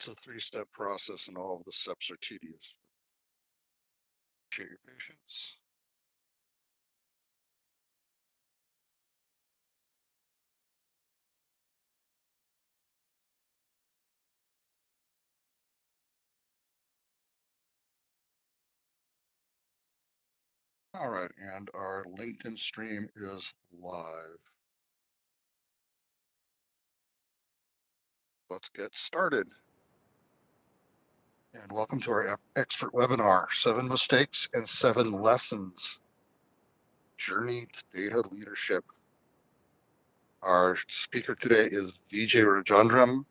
It's a three-step process and all of the steps are tedious. Appreciate your patience. All right, and our LinkedIn stream is live. Let's get started. And welcome to our expert webinar, 7 Mistakes and 7 Lessons, Journey to Data Leadership. Our speaker today is Vijay Rajandram.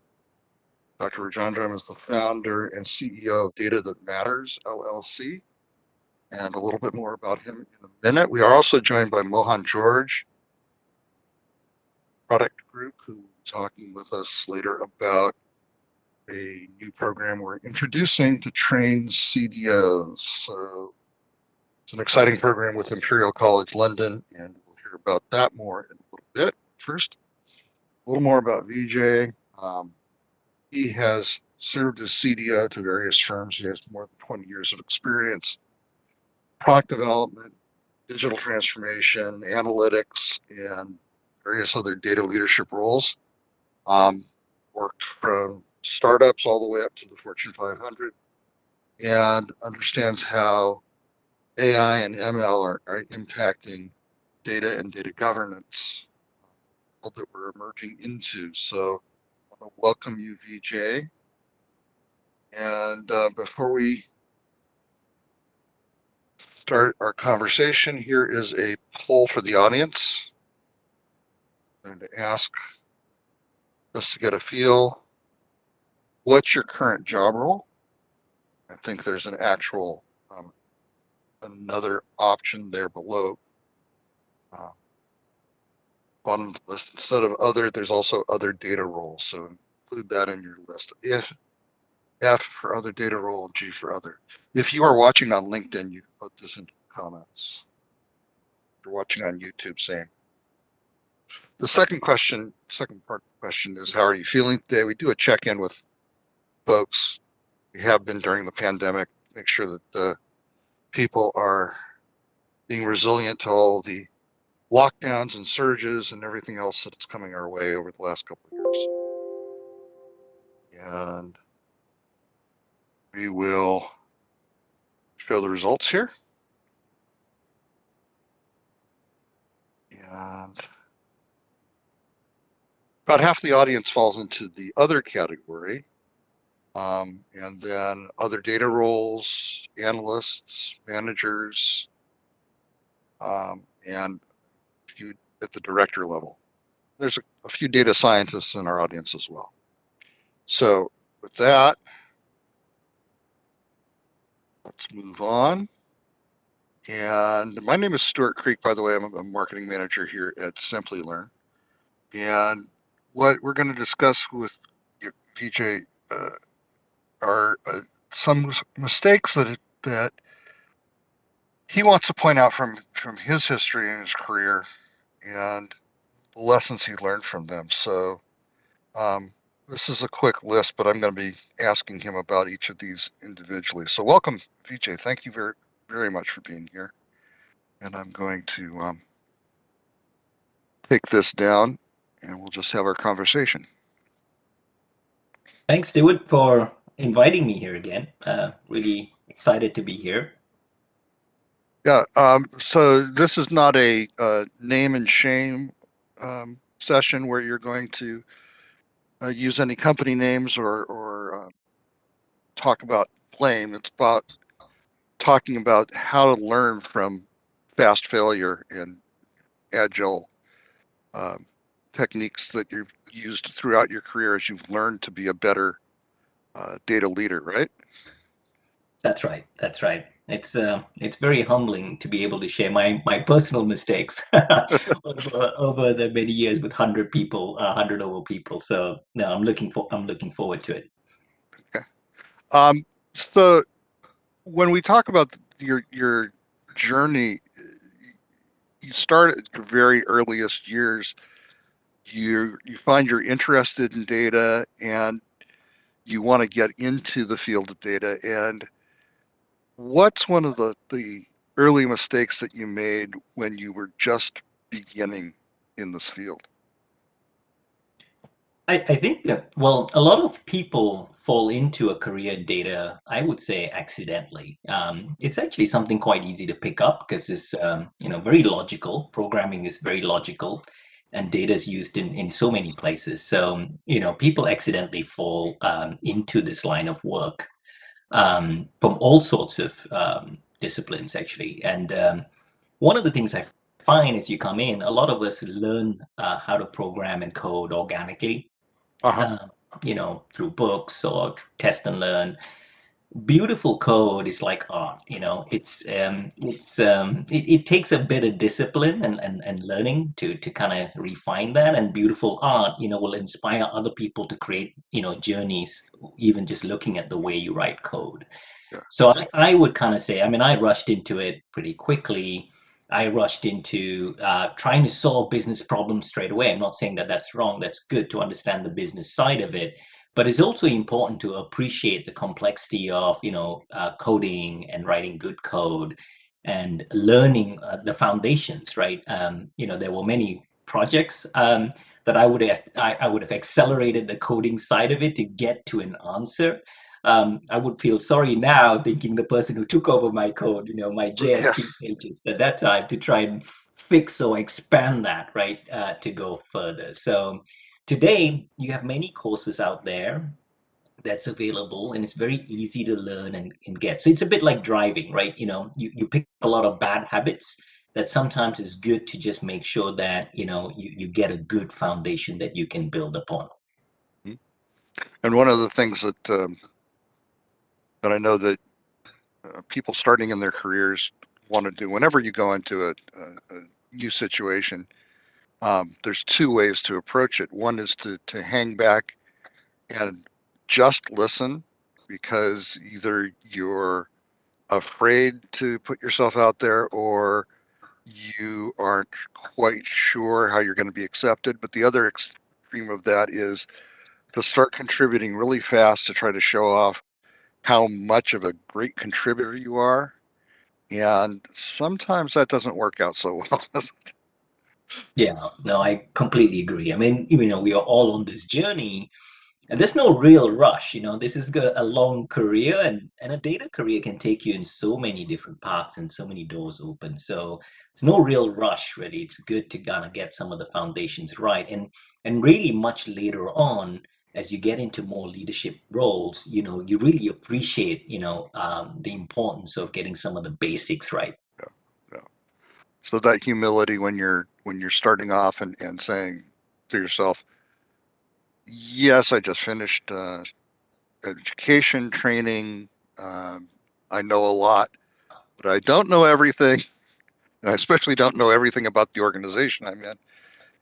Dr. Rajandram is the founder and CEO of Data That Matters, LLC. And a little bit more about him in a minute. We are also joined by Mohan George, product group, who will be talking with us later about a new program we're introducing to train CDOs. So it's an exciting program with Imperial College London, and we'll hear about that more in a little bit. First, a little more about Vijay. He has served as CDO to various firms. He has more than 20 years of experience, product development, digital transformation, analytics, and various other data leadership roles. Worked from startups all the way up to the Fortune 500, and understands how AI and ML are impacting data and data governance that we're emerging into. So I want to welcome you, Vijay. And before we start our conversation, here is a poll for the audience. I'm going to ask, just to get a feel, what's your current job role? I think there's an actual another option there below bottom of the list. Instead of other, there's also other data roles. So include that in your list. If F for other data role, G for other. If you are watching on LinkedIn, you put this into the comments. If you're watching on YouTube, same. The second part of the question is, how are you feeling today? We do a check-in with folks. We have been during the pandemic, make sure that the people are being resilient to all the lockdowns and surges and everything else that's coming our way over the last couple of years. And we will show the results here. And about half the audience falls into the other category. And then other data roles, analysts, managers, and a few at the director level. There's a few data scientists in our audience as well. So with that, let's move on. And my name is Stuart Creek, by the way. I'm a marketing manager here at Simplilearn. And what we're going to discuss with Vijay are some mistakes that he wants to point out from his history and his career, and the lessons he learned from them. So this is a quick list, but I'm going to be asking him about each of these individually. So welcome, Vijay. Thank you very, very much for being here. And I'm going to take this down, and we'll just have our conversation. Thanks, Stuart, for inviting me here again. Really excited to be here. Yeah, so this is not a name and shame session where you're going to use any company names or talk about blame. It's about talking about how to learn from fast failure and agile techniques that you've used throughout your career as you've learned to be a better data leader, right? That's right. That's right. It's very humbling to be able to share my personal mistakes over the many years with 100 people, 100 over people. So no, I'm looking forward to it. Okay. So when we talk about your journey, you start at your very earliest years. You find you're interested in data, and you want to get into the field of data. And what's one of the early mistakes that you made when you were just beginning in this field? I think that, well, a lot of people fall into a career in data, I would say accidentally. It's actually something quite easy to pick up because it's, very logical. Programming is very logical and data is used in so many places. So, people accidentally fall into this line of work from all sorts of disciplines, actually. And one of the things I find as you come in, a lot of us learn how to program and code organically, Uh-huh. uh, through books or test and learn. Beautiful code is like art. It takes a bit of discipline and learning to kind of refine that. And beautiful art, will inspire other people to create, journeys, even just looking at the way you write code. Yeah. So I would kind of say, I mean, I rushed into it pretty quickly. I rushed into trying to solve business problems straight away. I'm not saying that that's wrong. That's good to understand the business side of it. But it's also important to appreciate the complexity of, coding and writing good code and learning the foundations, right? There were many projects that I would have accelerated the coding side of it to get to an answer. I would feel sorry now thinking the person who took over my code, my Yeah. JSP pages at that time, to try and fix or expand that, right, to go further. So today, you have many courses out there that's available, and it's very easy to learn and get. So it's a bit like driving, right? You pick a lot of bad habits that sometimes it's good to just make sure that, you get a good foundation that you can build upon. And one of the things that I know that people starting in their careers want to do whenever you go into a new situation, there's two ways to approach it. One is to hang back and just listen, because either you're afraid to put yourself out there or you aren't quite sure how you're going to be accepted. But the other extreme of that is to start contributing really fast to try to show off how much of a great contributor you are. And sometimes that doesn't work out so well, does it? Yeah, no, I completely agree. I mean, we are all on this journey. And there's no real rush. This is a long career, and a data career can take you in so many different paths and so many doors open. So there's no real rush, really. It's good to kind of get some of the foundations right. And really much later on, as you get into more leadership roles, you really appreciate, the importance of getting some of the basics right. Yeah, yeah. So that humility when you're starting off and saying to yourself, yes, I just finished education training. Um, I know a lot, but I don't know everything. And I especially don't know everything about the organization I'm in.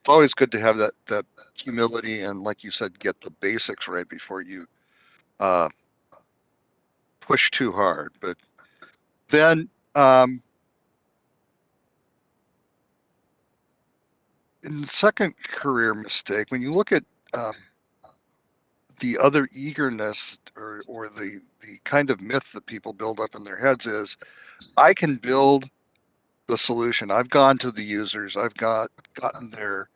It's always good to have that humility and, like you said, get the basics right before you uh, push too hard. But then, in the second career mistake, when you look at um, the other eagerness, or the kind of myth that people build up in their heads is, I can build the solution. I've gone to the users. I've gotten their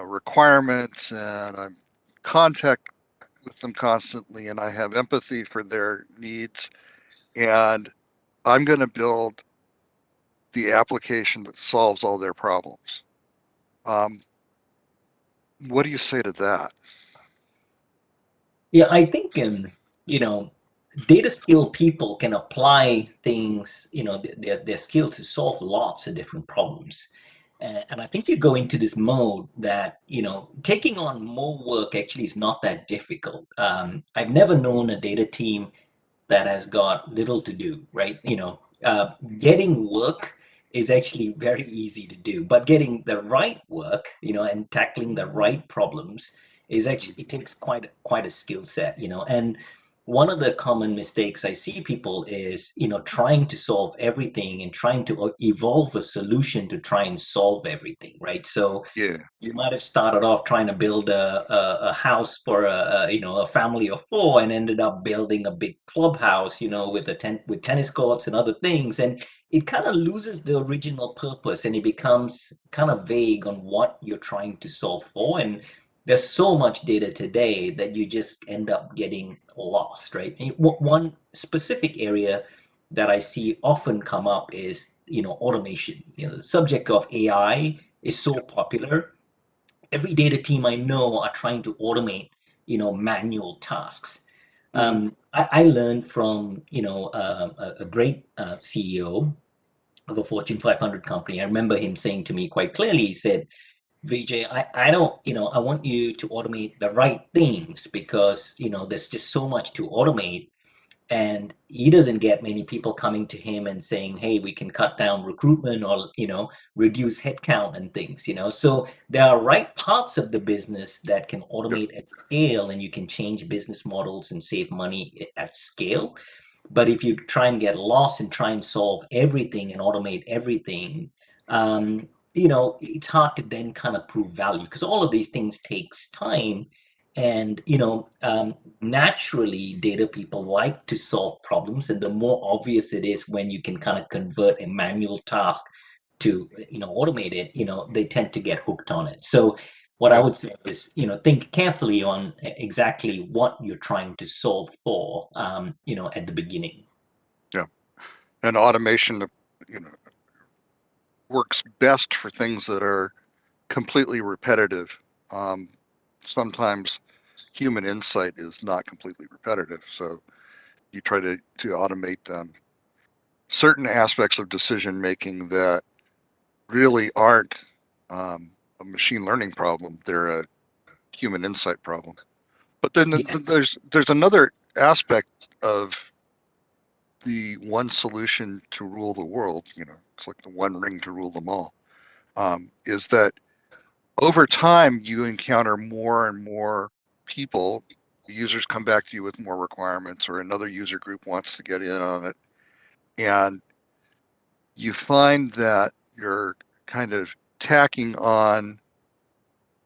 requirements, and I'm contact with them constantly, and I have empathy for their needs, and I'm going to build the application that solves all their problems. Um, what do you say to that? Yeah, I think you know, data skilled people can apply things, their skills to solve lots of different problems. And I think you go into this mode that, taking on more work actually is not that difficult. I've never known a data team that has got little to do, right? Getting work is actually very easy to do, but getting the right work, and tackling the right problems is actually, it takes quite a skill set, and one of the common mistakes I see people is, trying to solve everything and trying to evolve a solution to try and solve everything, right? So Yeah. you might have started off trying to build a house for a family of four, and ended up building a big clubhouse, with with tennis courts and other things, and it kind of loses the original purpose, and it becomes kind of vague on what you're trying to solve for. And there's so much data today that you just end up getting lost, right? And one specific area that I see often come up is, automation. The subject of AI is so popular. Every data team I know are trying to automate, manual tasks. Hmm. I learned from, a great CEO of a Fortune 500 company. I remember him saying to me quite clearly, he said, Vijay, I don't, I want you to automate the right things, because, there's just so much to automate. And he doesn't get many people coming to him and saying, hey, we can cut down recruitment, or reduce headcount and things. So there are right parts of the business that can Yeah. automate at scale, and you can change business models and save money at scale. But if you try and get lost and try and solve everything and automate everything, it's hard to then kind of prove value, because all of these things takes time. And naturally, data people like to solve problems, and the more obvious it is when you can kind of convert a manual task to automate it, they tend to get hooked on it. So what I Yeah. would say is, think carefully on exactly what you're trying to solve for, at the beginning. Yeah. And automation, you know, works best for things that are completely repetitive. Um, Sometimes human insight is not completely repetitive, so you try to automate certain aspects of decision making that really aren't a machine learning problem. They're a human insight problem. But then Yeah, there's another aspect of the one solution to rule the world. It's like the one ring to rule them all. Is that over time you encounter more and more people. Users come back to you with more requirements, or another user group wants to get in on it, and you find that you're kind of tacking on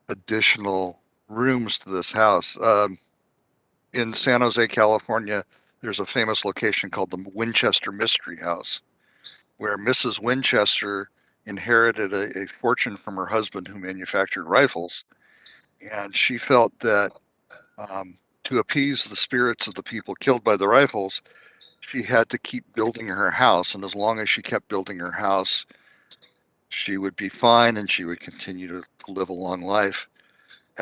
additional rooms to this house. In San Jose, California, there's a famous location called the Winchester Mystery House, where Mrs. Winchester inherited a fortune from her husband who manufactured rifles. And she felt that to appease the spirits of the people killed by the rifles, she had to keep building her house. And as long as she kept building her house, she would be fine and she would continue to live a long life.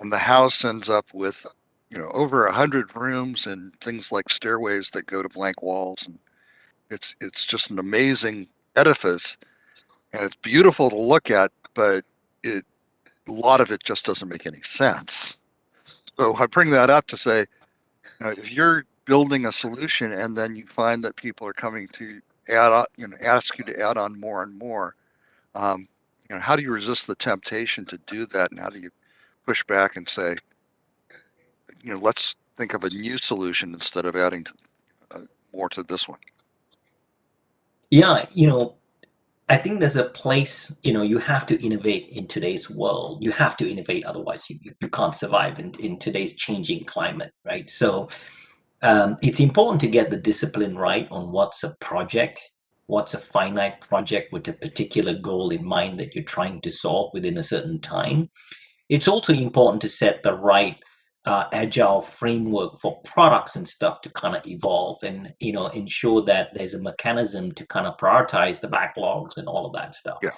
And the house ends up with, over 100 rooms and things like stairways that go to blank walls. And it's just an amazing edifice, and it's beautiful to look at, but it a lot of it just doesn't make any sense. So I bring that up to say, if you're building a solution and then you find that people are coming to add on, ask you to add on more and more, um, how do you resist the temptation to do that, and how do you push back and say, let's think of a new solution instead of adding uh, more to this one? yeah, I think there's a place, you have to innovate in today's world. You have to innovate, otherwise you can't survive in today's changing climate, right? So it's important to get the discipline right on what's a project, what's a finite project with a particular goal in mind that you're trying to solve within a certain time. It's also important to set the right agile framework for products and stuff to kind of evolve, and ensure that there's a mechanism to kind of prioritize the backlogs and all of that stuff. Yeah.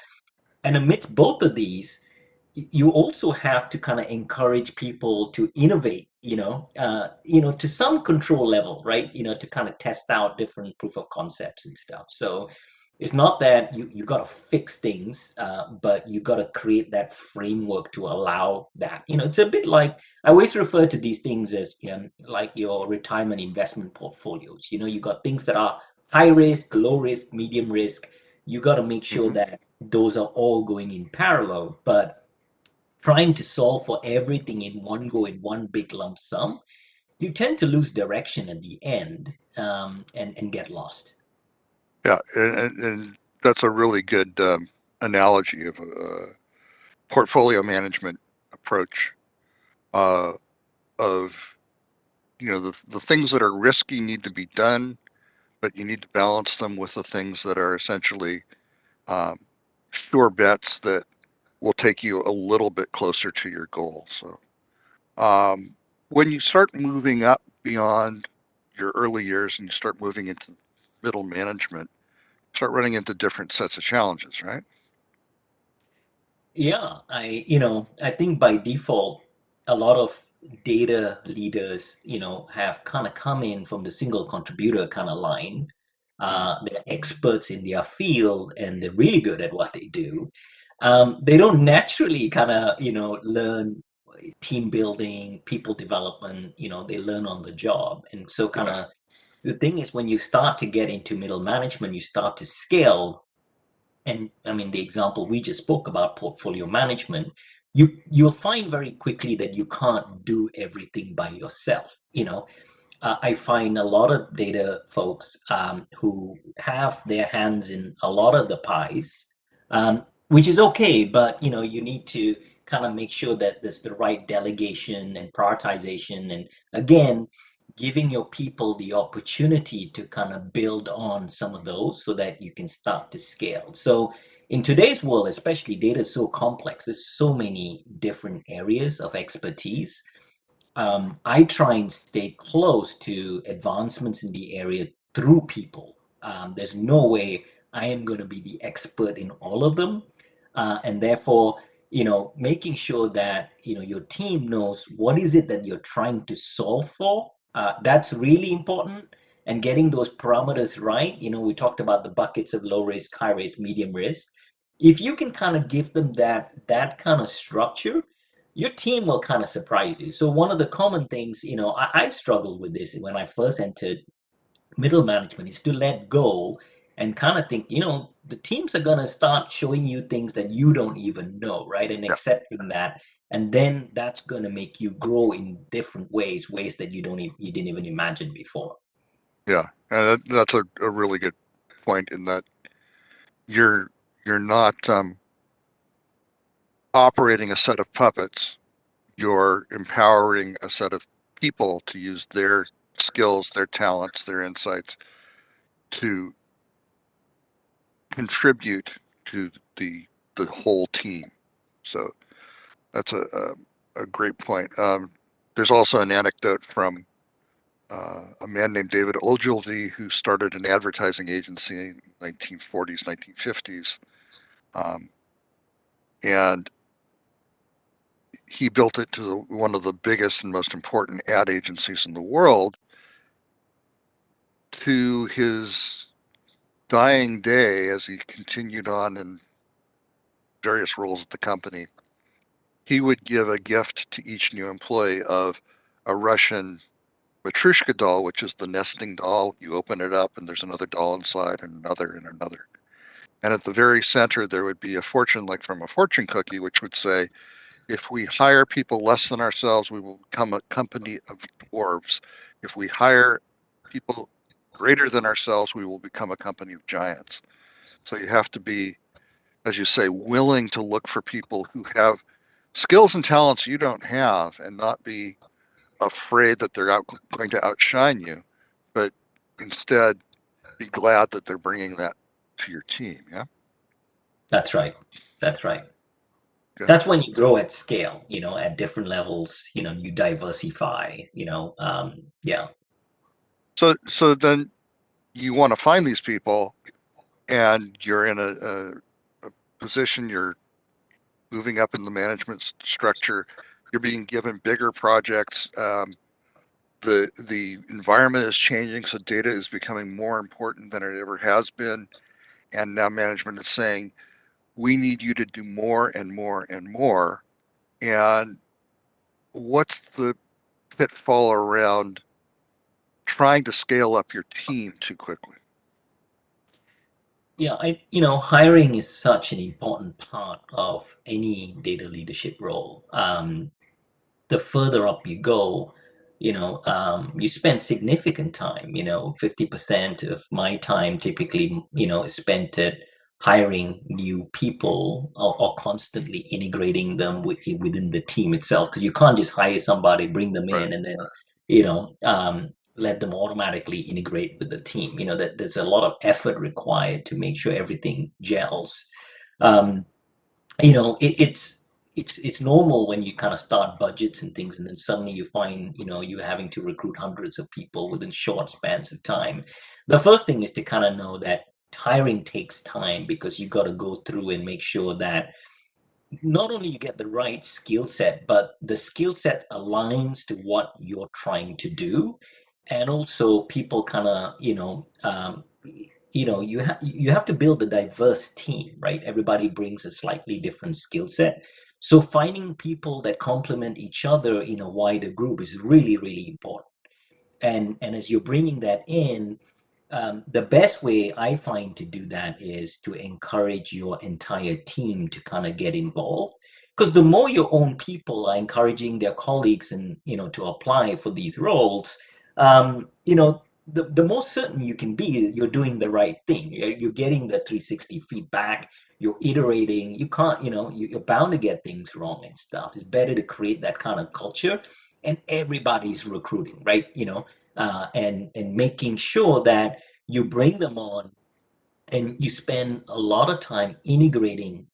And amidst both of these, you also have to kind of encourage people to innovate, to some control level, right? To kind of test out different proof of concepts and stuff. So it's not that you got to fix things, but you got to create that framework to allow that. It's a bit like, I always refer to these things as like your retirement investment portfolios. You got things that are high risk, low risk, medium risk. You got to make sure Hmm. that those are all going in parallel. But trying to solve for everything in one go, in one big lump sum, you tend to lose direction at the end, and get lost. Yeah, and that's a really good analogy of a portfolio management approach uh, of the things that are risky need to be done, but you need to balance them with the things that are essentially um, sure bets that will take you a little bit closer to your goal. So um, when you start moving up beyond your early years and you start moving into middle management, start running into different sets of challenges, right? Yeah, I think by default, a lot of data leaders, have kind of come in from the single contributor kind of line. Mm, They're experts in their field and they're really good at what they do. They don't naturally kind of, learn team building, people development, they learn on the job. And so kind yeah, of the thing is when you start to get into middle management, you start to scale. And I mean, the example we just spoke about, portfolio management, you'll find very quickly that you can't do everything by yourself. I find a lot of data folks who have their hands in a lot of the pies, which is okay, but you need to kind of make sure that there's the right delegation and prioritization, and again, giving your people the opportunity to kind of build on some of those so that you can start to scale. So in today's world, especially, data is so complex. There's so many different areas of expertise. I try and stay close to advancements in the area through people. There's no way I am going to be the expert in all of them. And therefore, making sure that, your team knows what is it that you're trying to solve for. That's really important. And getting those parameters right. We talked about the buckets of low risk, high risk, medium risk. If you can kind of give them that kind of structure, your team will kind of surprise you. So one of the common things, I've struggled with this when I first entered middle management, is to let go and kind of think, the teams are going to start showing you things that you don't even know, right? And yeah, accepting that. And then that's going to make you grow in different ways that you didn't even imagine before. yeah. And that's a really good point in that you're you're not operating a set of puppets. You're empowering a set of people to use their skills, their talents, their insights to contribute to the whole team. So that's a great point. There's also an anecdote from a man named David Ogilvy who started an advertising agency in 1940s, 1950s, um, and he built it to one of the biggest and most important ad agencies in the world. To his dying day, as he continued on in various roles at the company, he would give a gift to each new employee of a Russian Matryoshka doll, which is the nesting doll. You open it up and there's another doll inside and another and another. And at the very center, there would be a fortune like from a fortune cookie, which would say, if we hire people less than ourselves, we will become a company of dwarves. If we hire people greater than ourselves, we will become a company of giants. So you have to be, as you say, willing to look for people who have skills and talents you don't have and not be afraid that they're going to outshine you, but instead be glad that they're bringing that to your team. Yeah. That's right. That's right. Good. That's when you grow at scale, at different levels, you diversify, yeah. So then you want to find these people and you're in a position, you're moving up in the management structure, you're being given bigger projects. The environment is changing, so data is becoming more important than it ever has been. And now management is saying, we need you to do more and more and more. And what's the pitfall around trying to scale up your team too quickly? Yeah, hiring is such an important part of any data leadership role. The further up you go, you spend significant time, 50% of my time typically, is spent at hiring new people, or constantly integrating them within the team itself. Because you can't just hire somebody, bring them Right. in, and then, you know, um, let them automatically integrate with the team. That there's a lot of effort required to make sure everything gels. Um, it's normal when you kind of start budgets and things, and then suddenly you find, you're having to recruit hundreds of people within short spans of time. The first thing is to kind of know that hiring takes time, because you got to go through and make sure that not only you get the right skill set, but the skill set aligns to what you're trying to do. And also people kind of, you have to build a diverse team, right? Everybody brings a slightly different skill set. So finding people that complement each other in a wider group is really, really important. And as you're bringing that in, the best way I find to do that is to encourage your entire team to kind of get involved. Because the more your own people are encouraging their colleagues and, to apply for these roles, the more certain you can be you're doing the right thing. You're getting the 360 feedback, you're iterating. You can't, you're bound to get things wrong and stuff. It's better to create that kind of culture, and everybody's recruiting, right? And making sure that you bring them on, and you spend a lot of time integrating,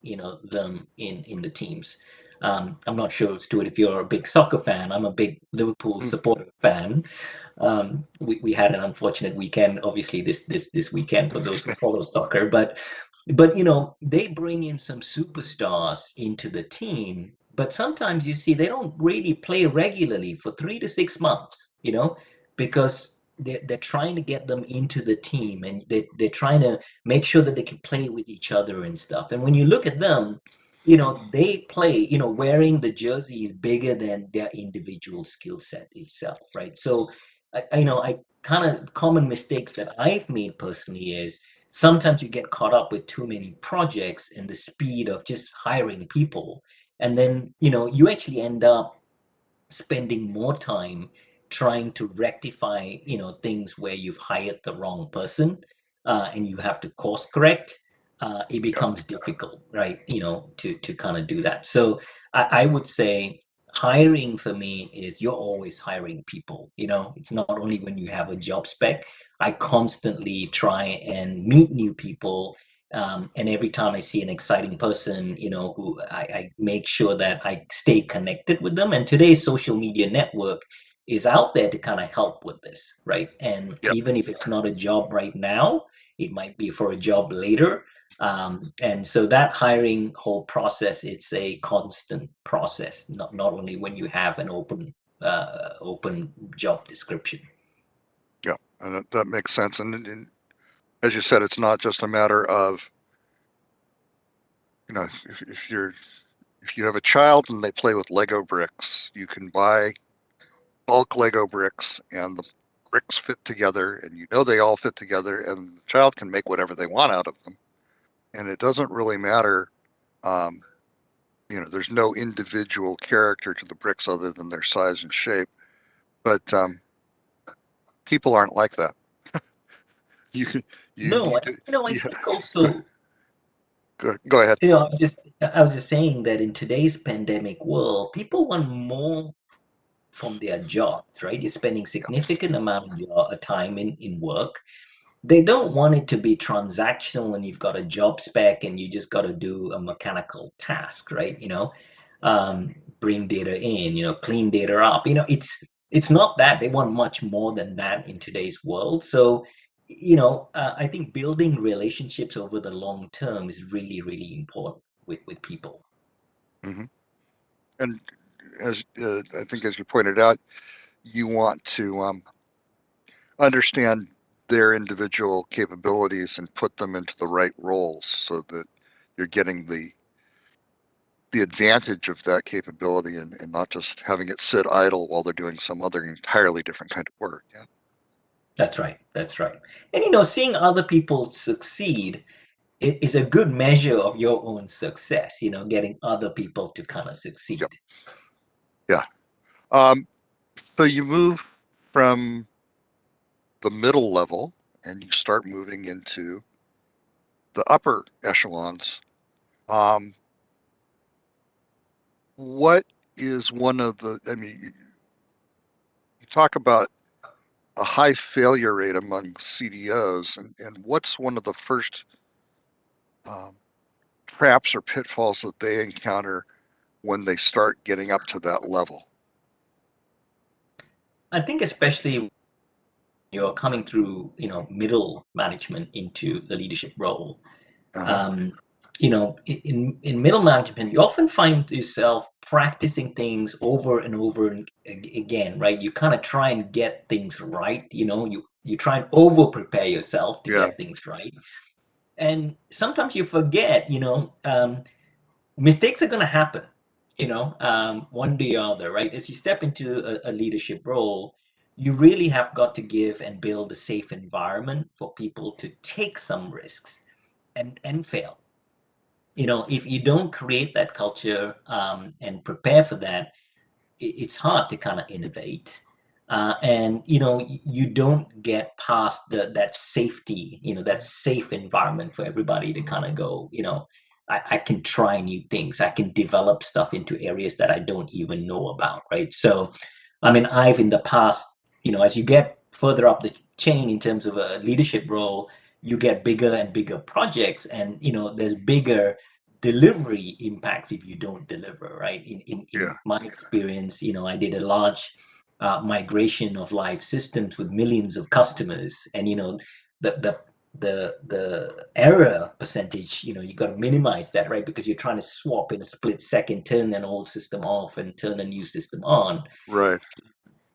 them in the teams. I'm not sure, Stuart, if you're a big soccer fan. I'm a big Liverpool Mm. supporter fan. We had an unfortunate weekend, obviously this weekend, for those who follow soccer, but they bring in some superstars into the team, but sometimes you see they don't really play regularly for 3 to 6 months, because they're trying to get them into the team, and they're trying to make sure that they can play with each other and stuff. And when you look at them, they play, wearing the jersey is bigger than their individual skill set itself, right? So I kind of common mistakes that I've made personally is sometimes you get caught up with too many projects and the speed of just hiring people. And then, you actually end up spending more time trying to rectify, things where you've hired the wrong person, and you have to course correct. It Yep. becomes difficult, right? To kind of do that. So I would say hiring for me is you're always hiring people. It's not only when you have a job spec. I constantly try and meet new people, and every time I see an exciting person, who I make sure that I stay connected with them. And today's social media network is out there to kind of help with this, right? And Yep. even if it's not a job right now, it might be for a job later. And so that hiring whole process, it's a constant process, not only when you have an open job description. Yeah. And that makes sense. And as you said, it's not just a matter of, if you have a child and they play with Lego bricks, you can buy bulk Lego bricks and the bricks fit together, and they all fit together, and the child can make whatever they want out of them. And it doesn't really matter. Um, there's no individual character to the bricks other than their size and shape. But people aren't like that. You can, you No, need to, I yeah, think also, go ahead. I was just saying that in today's pandemic world, people want more from their jobs, right? You're spending Yeah, significant amount of your time in work. They don't want it to be transactional and you've got a job spec and you just got to do a mechanical task, right? Bring data in, clean data up. It's not that. They want much more than that in today's world. So, I think building relationships over the long term is really, really important with people. hmm and as I think, as you pointed out, you want to understand their individual capabilities and put them into the right roles so that you're getting the advantage of that capability, and not just having it sit idle while they're doing some other entirely different kind of work. Yeah. That's right. That's right. And seeing other people succeed is a good measure of your own success, getting other people to kind of Yep. succeed. Yeah. Um, So you move from the middle level and you start moving into the upper echelons. Um, what is one of the, I mean, you talk about a high failure rate among CDOs, and what's one of the first um, traps or pitfalls that they encounter when they start getting up to that level? I think especially you're coming through, middle management into the leadership role. Uh-huh. Um, in middle management, you often find yourself practicing things over and over and again, right? You kind of try and get things right. You try and over prepare yourself to Yeah, get things right, and sometimes you forget. Mistakes are going to happen, one day or other, right? As you step into a leadership role, you really have got to give and build a safe environment for people to take some risks and fail. If you don't create that culture and prepare for that, it's hard to kind of innovate. And you don't get past that safety, that safe environment for everybody to kind of go, I can try new things. I can develop stuff into areas that I don't even know about, right? So, I mean, I've in the past, as you get further up the chain in terms of a leadership role, you get bigger and bigger projects, and there's bigger delivery impacts if you don't deliver, right? In yeah, my experience, I did a large migration of live systems with millions of customers, and the the the error percentage, you got to minimize that, right? Because you're trying to swap in a split second, turn an old system off and turn a new system on. right.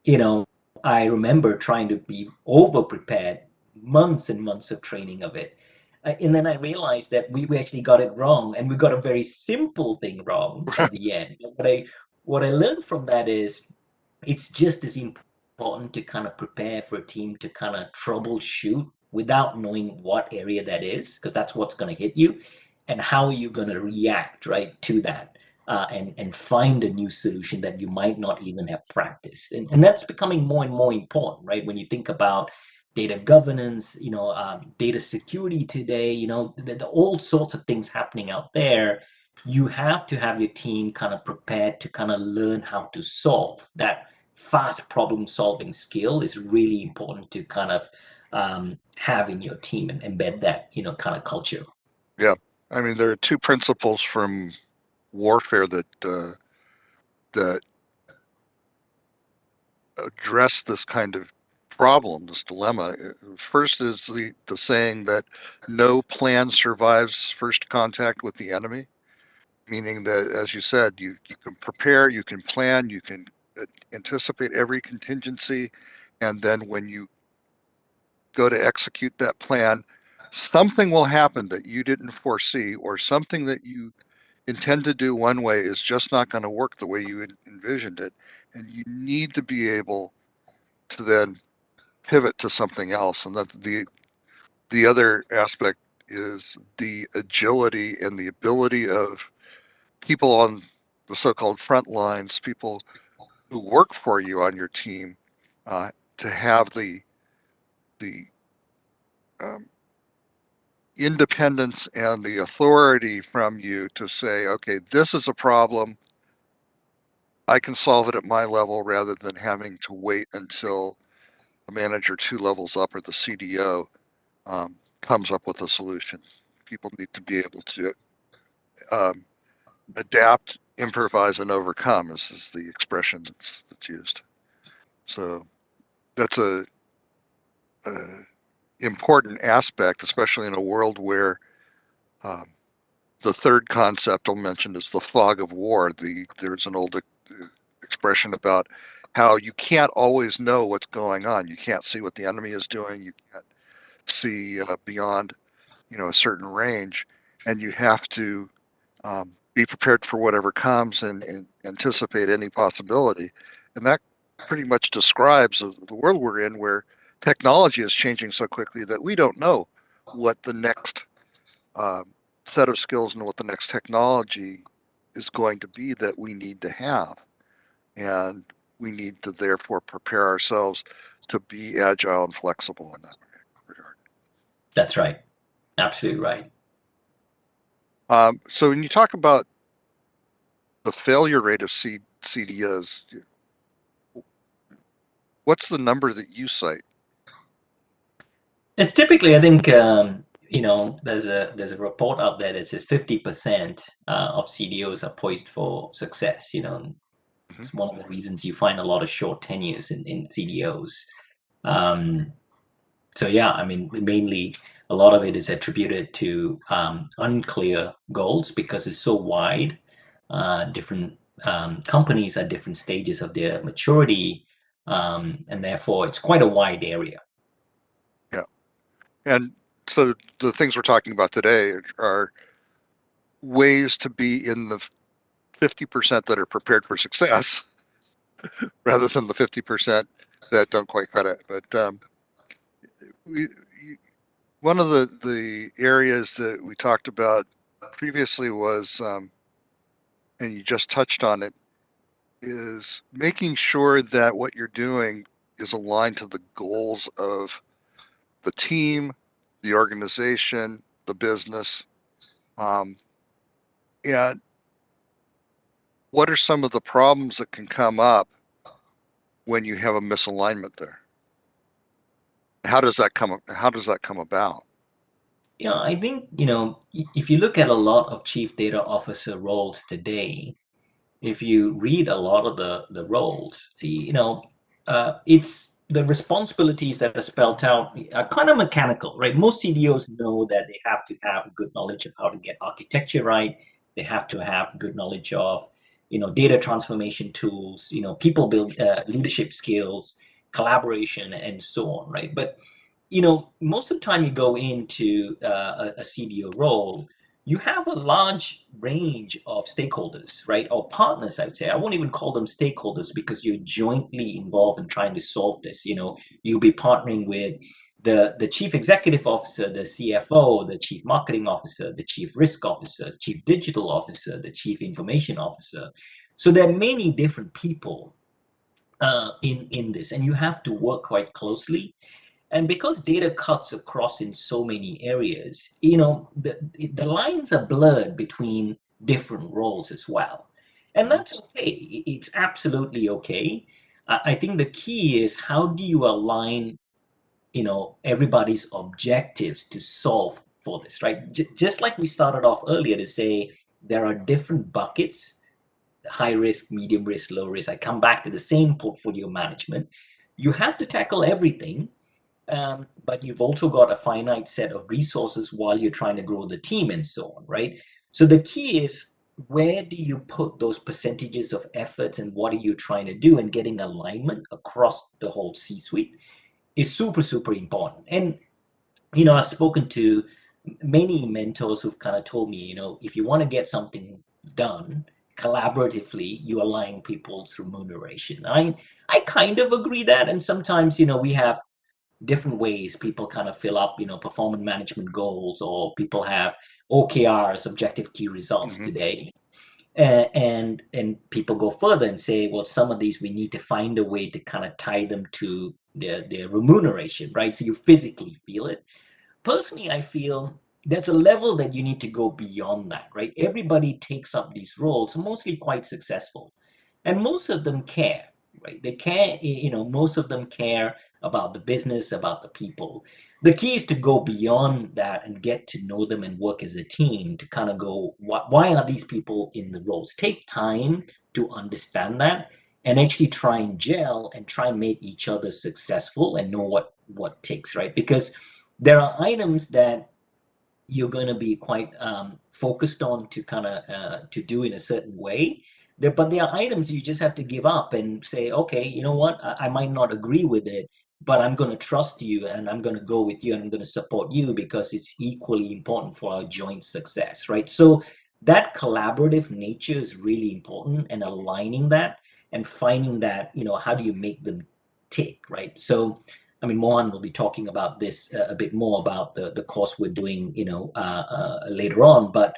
you know, I remember trying to be over prepared, months and months of training of it. And then I realized that we actually got it wrong, and we got a very simple thing wrong at the end. What I learned from that is it's just as important to kind of prepare for a team to kind of troubleshoot without knowing what area that is, because that's what's going to hit you, and how you're going to react, right, to that. And find a new solution that you might not even have practiced, and that's becoming more and more important, right? When you think about data governance, data security today, the all sorts of things happening out there. You have to have your team kind of prepared to kind of learn how to solve that. Fast problem solving skill is really important to kind of have in your team and embed that kind of culture. Yeah. I mean, there are two principles from warfare that address this kind of problem, this dilemma. First is the saying that no plan survives first contact with the enemy, meaning that, as you said, you can prepare, you can plan, you can anticipate every contingency, and then when you go to execute that plan, something will happen that you didn't foresee, or something that you intend to do one way is just not going to work the way you envisioned it. And you need to be able to then pivot to something else. And that the other aspect is the agility and the ability of people on the so-called front lines, people who work for you on your team, to have the um, independence and the authority from you to say, okay, this is a problem. I can solve it at my level rather than having to wait until a manager two levels up or the CDO comes up with a solution. People need to be able to um, adapt, improvise, and overcome. This is the expression that's used. So that's a important aspect, especially in a world where um, the third concept I'll mention is the fog of war. There's an old expression about how you can't always know what's going on. You can't see what the enemy is doing. You can't see beyond a certain range, and you have to be prepared for whatever comes and anticipate any possibility. And that pretty much describes the world we're in, where technology is changing so quickly that we don't know what the next um, set of skills and what the next technology is going to be that we need to have. And we need to therefore prepare ourselves to be agile and flexible in that regard. That's right. Absolutely right. So when you talk about the failure rate of CDOs, what's the number that you cite? It's typically, I think, there's a report out there that says 50% of CDOs are poised for success. Mm-hmm. It's one of the reasons you find a lot of short tenures in CDOs. So yeah, I mean, mainly a lot of it is attributed to unclear goals because it's so wide. Different companies at different stages of their maturity, and therefore it's quite a wide area. Yeah. And so the things we're talking about today are ways to be in the 50% that are prepared for success rather than the 50% that don't quite cut it. But we, one of the areas that we talked about previously was, and you just touched on it, is making sure that what you're doing is aligned to the goals of the team, the organization, the business. And what are some of the problems that can come up when you have a misalignment there? How does that come about? I think, if you look at a lot of chief data officer roles today, if you read a lot of the roles, it's the responsibilities that are spelled out are kind of mechanical, right? Most CDOs know that they have to have good knowledge of how to get architecture right. They have to have good knowledge of, data transformation tools, people build leadership skills, collaboration, and so on, right? But most of the time you go into a CDO role, you have a large range of stakeholders, right? Or partners, I would say. I won't even call them stakeholders because you're jointly involved in trying to solve this. You'll be partnering with the chief executive officer, the CFO, the chief marketing officer, the chief risk officer, chief digital officer, the chief information officer. So there are many different people in this, and you have to work quite closely. And because data cuts across in so many areas, the lines are blurred between different roles as well. And Mhm. that's okay. It's absolutely okay. I think the key is how do you align, everybody's objectives to solve for this, right? Just like we started off earlier to say, there are different buckets, high risk, medium risk, low risk. I come back to the same portfolio management. You have to tackle everything, but you've also got a finite set of resources while you're trying to grow the team and so on, right? So the key is, where do you put those percentages of efforts and what are you trying to do, and getting alignment across the whole C-suite is super, super important. And, I've spoken to many mentors who've kind of told me, if you want to get something done collaboratively, you align people's remuneration. I kind of agree that, and sometimes, we have different ways people kind of fill up, performance management goals, or people have OKRs, objective key results Mhm. today. And people go further and say, well, some of these we need to find a way to kind of tie them to their remuneration, right? So you physically feel it. Personally, I feel there's a level that you need to go beyond that, right? Everybody takes up these roles, mostly quite successful, and most of them care, right? They care, most of them care about the business, about the people. The key is to go beyond that and get to know them and work as a team to kind of go, why are these people in the roles? Take time to understand that, and actually try and gel and try and make each other successful and know what takes, right? Because there are items that you're going to be quite focused on to kind of to do in a certain way there, but there are items you just have to give up and say, okay, you know what, I might not agree with it, but I'm going to trust you and I'm going to go with you and I'm going to support you because it's equally important for our joint success, right? So that collaborative nature is really important, and aligning that and finding that, how do you make them tick, right? So I mean, Mohan will be talking about this a bit more about the course we're doing, later on. But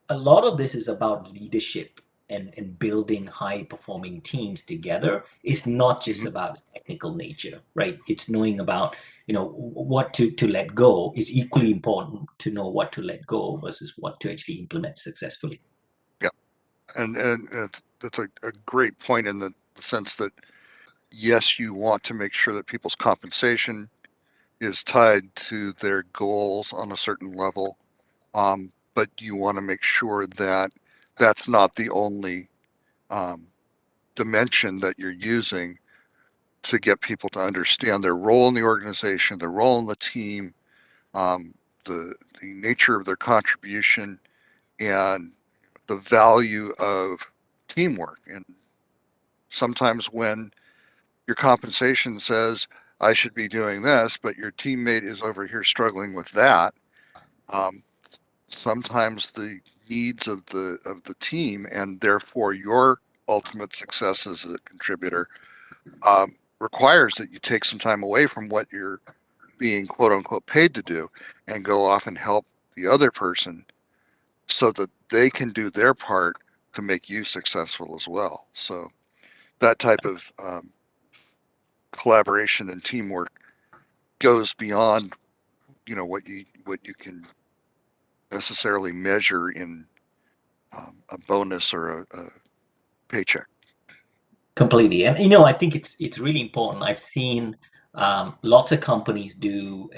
a lot of this is about leadership, and building high performing teams together is not just Hmm. about technical nature, right? It's knowing about, what to let go is equally important to know what to let go versus what to actually implement successfully. Yeah, and that's a great point in the sense that yes, you want to make sure that people's compensation is tied to their goals on a certain level, but you want to make sure that that's not the only um, dimension that you're using to get people to understand their role in the organization, their role in the team, um, the nature of their contribution, and the value of teamwork. And sometimes when your compensation says I should be doing this, but your teammate is over here struggling with that, um, sometimes the needs of the team and therefore your ultimate success as a contributor requires that you take some time away from what you're being quote unquote paid to do and go off and help the other person so that they can do their part to make you successful as well. So that type of collaboration and teamwork goes beyond what you can necessarily measure in a bonus or a paycheck. Completely. And I think it's really important. I've seen lots of companies do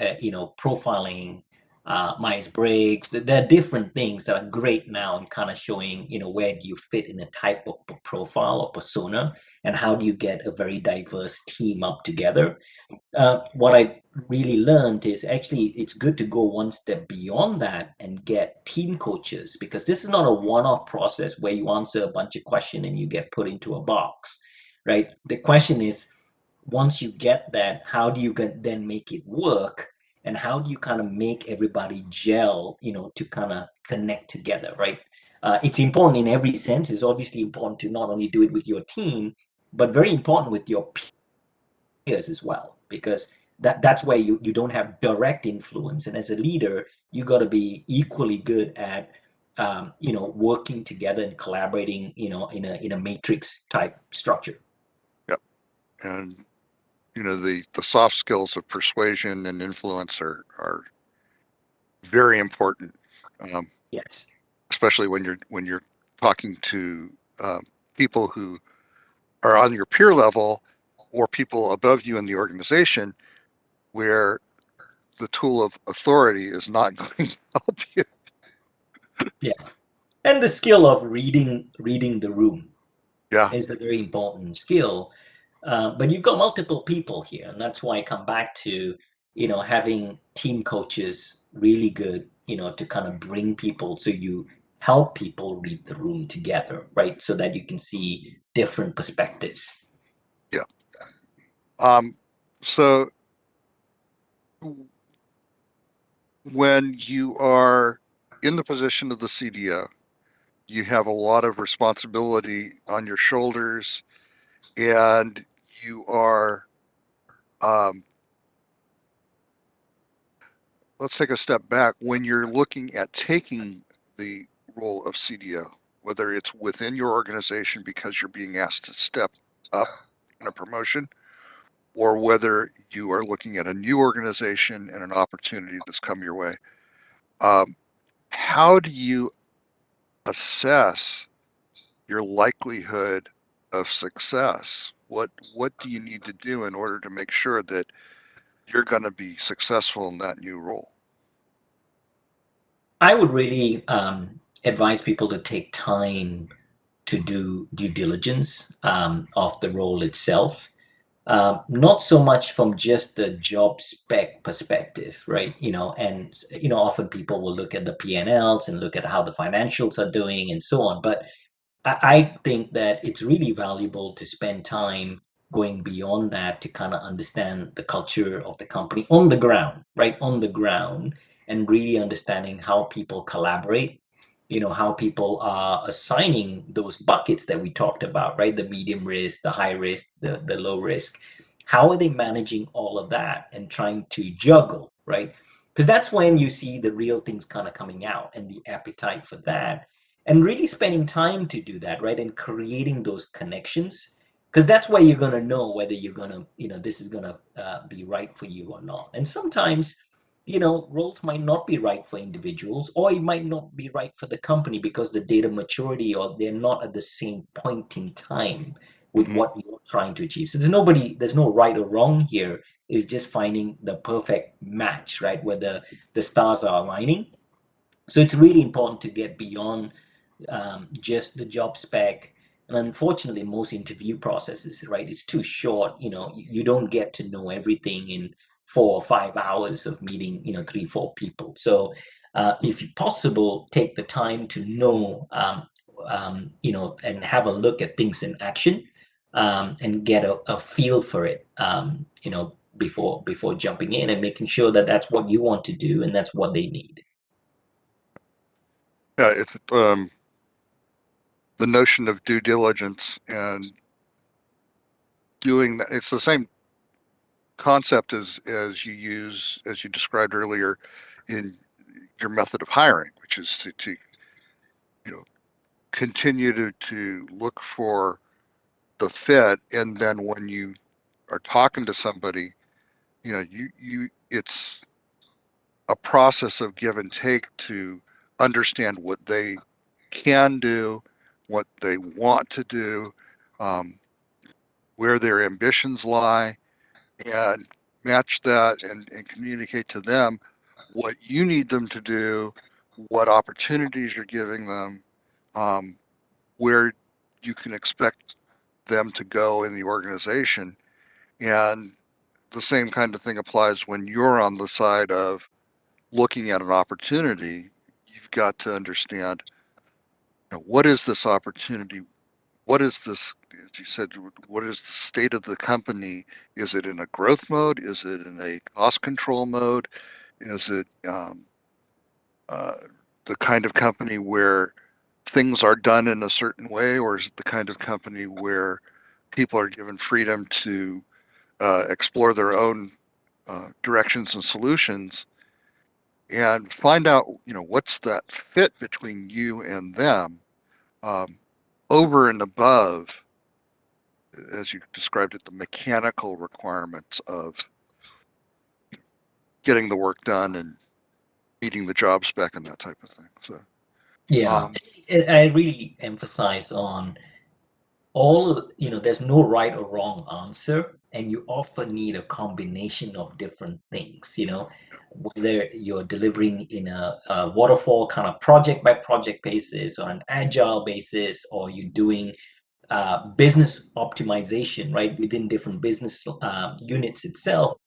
profiling, Myers-Briggs. There are different things that are great now and kind of showing where do you fit in a type of profile or persona, and how do you get a very diverse team up together. What I really learned is actually it's good to go one step beyond that and get team coaches, because this is not a one-off process where you answer a bunch of questions and you get put into a box, right? The question is, once you get that, how do you then make it work? And how do you kind of make everybody gel, to kind of connect together, right? It's important in every sense. It's obviously important to not only do it with your team, but very important with your peers as well, because that's where you don't have direct influence. And as a leader, you got to be equally good at working together and collaborating, in a matrix type structure. Yep. And the soft skills of persuasion and influence are very important, um, Yes. especially when you're talking to people who are on your peer level or people above you in the organization, where the tool of authority is not going to help you. Yeah. And the skill of reading the room Yeah, is a very important skill. But you've got multiple people here, and that's why I come back to, having team coaches really good, to kind of bring people, so you help people read the room together, right? So that you can see different perspectives. yeah. So when you are in the position of the CDO, you have a lot of responsibility on your shoulders, and you are, um, let's take a step back. When you're looking at taking the role of CDO, whether it's within your organization because you're being asked to step up in a promotion, or whether you are looking at a new organization and an opportunity that's come your way, um, how do you assess your likelihood of success? What do you need to do in order to make sure that you're going to be successful in that new role? I would really advise people to take time to do due diligence of the role itself. Not so much from just the job spec perspective, right? And often people will look at the P&Ls and look at how the financials are doing and so on. But I think that it's really valuable to spend time going beyond that to kind of understand the culture of the company on the ground, right? On the ground, and really understanding how people collaborate, how people are assigning those buckets that we talked about, right? The medium risk, the high risk, the low risk. How are they managing all of that and trying to juggle, right? Because that's when you see the real things kind of coming out and the appetite for that. and really spending time to do that, right? And creating those connections, because that's where you're going to know whether you're going to, this is going to be right for you or not. And sometimes, roles might not be right for individuals, or it might not be right for the company because the data maturity, or they're not at the same point in time with Hmm. what you're trying to achieve. So there's no right or wrong here. It's just finding the perfect match, right? Where the stars are aligning. So it's really important to get beyond just the job spec. And unfortunately, most interview processes, right, it's too short. You don't get to know everything in 4 or 5 hours of meeting, 3, 4 people. So if possible, take the time to know, and have a look at things in action, and get a feel for it, before jumping in and making sure that that's what you want to do and that's what they need. Yeah, it's the notion of due diligence and doing that. It's the same concept as you described earlier in your method of hiring, which is to you know continue to look for the fit, and then when you are talking to somebody, you it's a process of give and take to understand what they can do, what they want to do, um, where their ambitions lie, and match that and communicate to them what you need them to do, what opportunities you're giving them, um, where you can expect them to go in the organization. And the same kind of thing applies when you're on the side of looking at an opportunity. You've got to understand, what is this opportunity? What is this, as you said, what is the state of the company? Is it in a growth mode? Is it in a cost control mode? Is it uh, the kind of company where things are done in a certain way, or is it the kind of company where people are given freedom to explore their own directions and solutions, and find out, what's that fit between you and them, um, over and above, as you described it, the mechanical requirements of getting the work done and meeting the job spec and that type of thing. So, Yeah, um, and I really emphasize on there's no right or wrong answer, and you often need a combination of different things, whether you're delivering in a waterfall kind of project by project basis, or an agile basis, or you're doing business optimization, right, within different business units itself,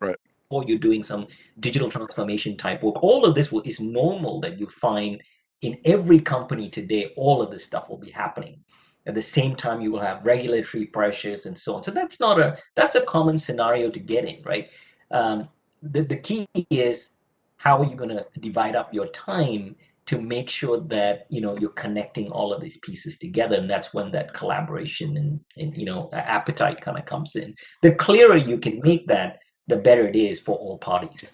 right, or you're doing some digital transformation type work. All of this is normal that you find in every company today. All of this stuff will be happening. At the same time, you will have regulatory pressures and so on. So that's a common scenario to get in, right? The key is, how are you going to divide up your time to make sure that you're connecting all of these pieces together, and that's when that collaboration and appetite kind of comes in. The clearer you can make that, the better it is for all parties.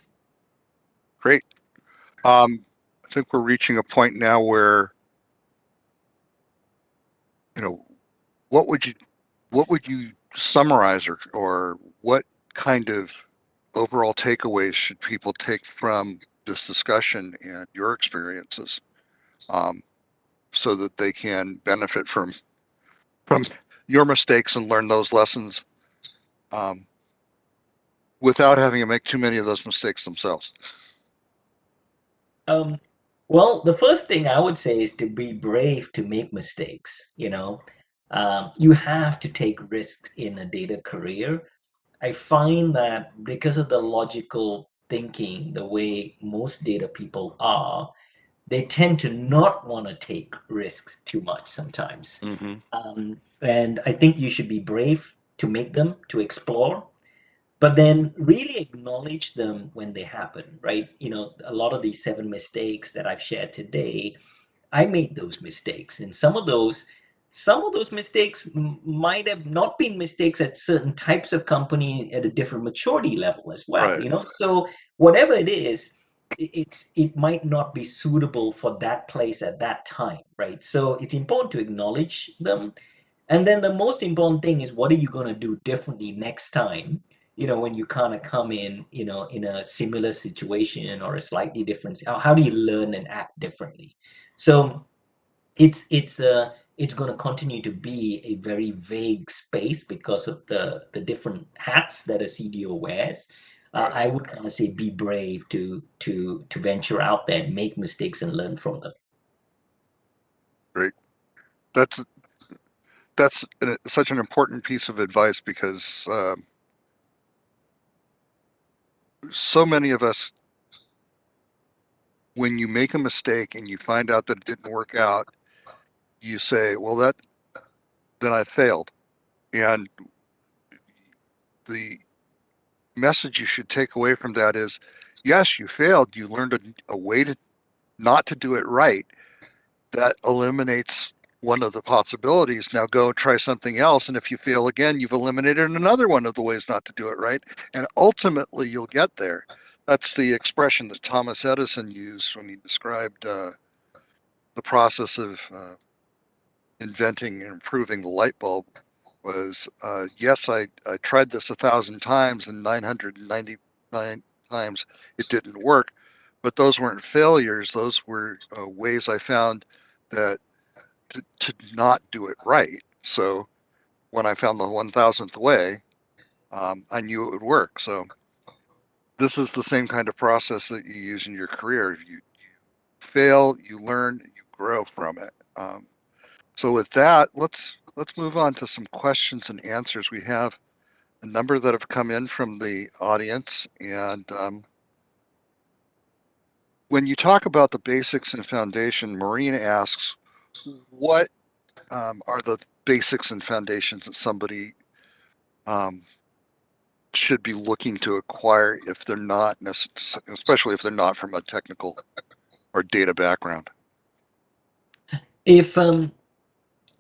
great. I think we're reaching a point now where, you know, what would you what would you summarize, or what kind of overall takeaways should people take from this discussion and your experiences, um, so that they can benefit from your mistakes and learn those lessons, um, without having to make too many of those mistakes themselves? Um, well, the first thing I would say is to be brave to make mistakes. You have to take risks in a data career. I find that because of the logical thinking, the way most data people are, they tend to not want to take risks too much sometimes. Hmm. And I think you should be brave to make them, to explore, but then really acknowledge them when they happen, right? A lot of these 7 mistakes that I've shared today, I made those mistakes, and some of those mistakes might have not been mistakes at certain types of company at a different maturity level as well. Right. So whatever it is, it might not be suitable for that place at that time, right? So it's important to acknowledge them. And then the most important thing is, what are you going to do differently next time, when you kind of come in, in a similar situation or a slightly different, how do you learn and act differently? So it's going to continue to be a very vague space because of the different hats that a CDO wears. Right. I would kind of say be brave to venture out there, make mistakes, and learn from them. Great. That's such an important piece of advice because so many of us, when you make a mistake and you find out that it didn't work out, you say, well, then I failed. And the message you should take away from that is, yes, you failed. You learned a way to not to do it right. That eliminates one of the possibilities. Now go try something else. And if you fail again, you've eliminated another one of the ways not to do it right. And ultimately, you'll get there. That's the expression that Thomas Edison used when he described the process of inventing and improving the light bulb. Was yes, I tried this 1,000 times, and 999 times it didn't work, but those weren't failures. Those were ways I found that to not do it right. So when I found the 1,000th way, I knew it would work. So this is the same kind of process that you use in your career. You fail, you learn, you grow from it. So with that, let's move on to some questions and answers. We have a number that have come in from the audience, and when you talk about the basics and foundation, Maureen asks, what are the basics and foundations that somebody should be looking to acquire if they're not especially if they're not from a technical or data background? If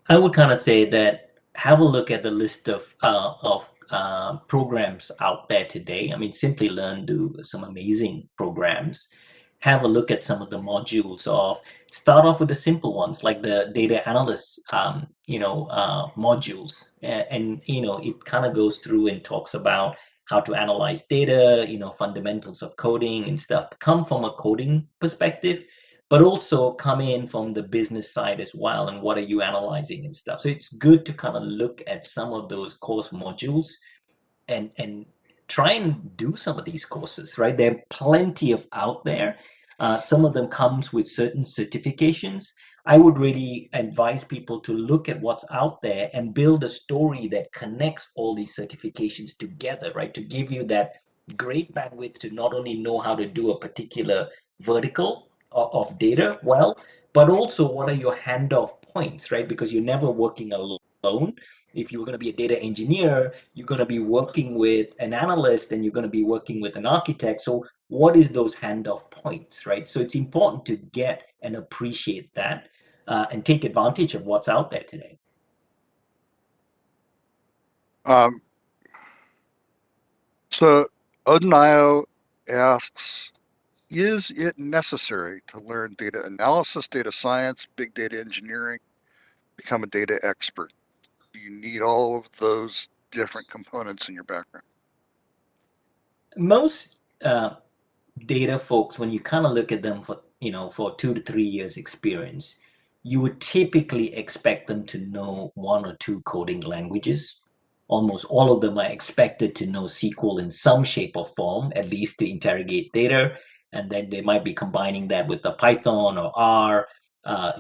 I would kind of say that, have a look at the list of programs out there today. I mean, Simplilearn do some amazing programs. Have a look at some of the modules. Start off with the simple ones like the data analyst, modules, and it kind of goes through and talks about how to analyze data, fundamentals of coding and stuff. Come from a coding perspective, but also come in from the business side as well, and what are you analyzing and stuff. So it's good to kind of look at some of those course modules and try and do some of these courses, right? There are plenty of out there. Some of them comes with certain certifications. I would really advise people to look at what's out there and build a story that connects all these certifications together, right? To give you that great bandwidth to not only know how to do a particular vertical of data well, but also what are your handoff points, right? Because you're never working alone. If you're going to be a data engineer, you're going to be working with an analyst and you're going to be working with an architect. So what is those handoff points, right? So it's important to get and appreciate that and take advantage of what's out there today. Um, so Odenio asks, is it necessary to learn data analysis, data science, big data engineering, become a data expert? Do you need all of those different components in your background? Most data folks, when you kind of look at them for 2 to 3 years experience, you would typically expect them to know one or two coding languages. Almost all of them are expected to know SQL in some shape or form, at least to interrogate data. And then they might be combining that with the Python or R,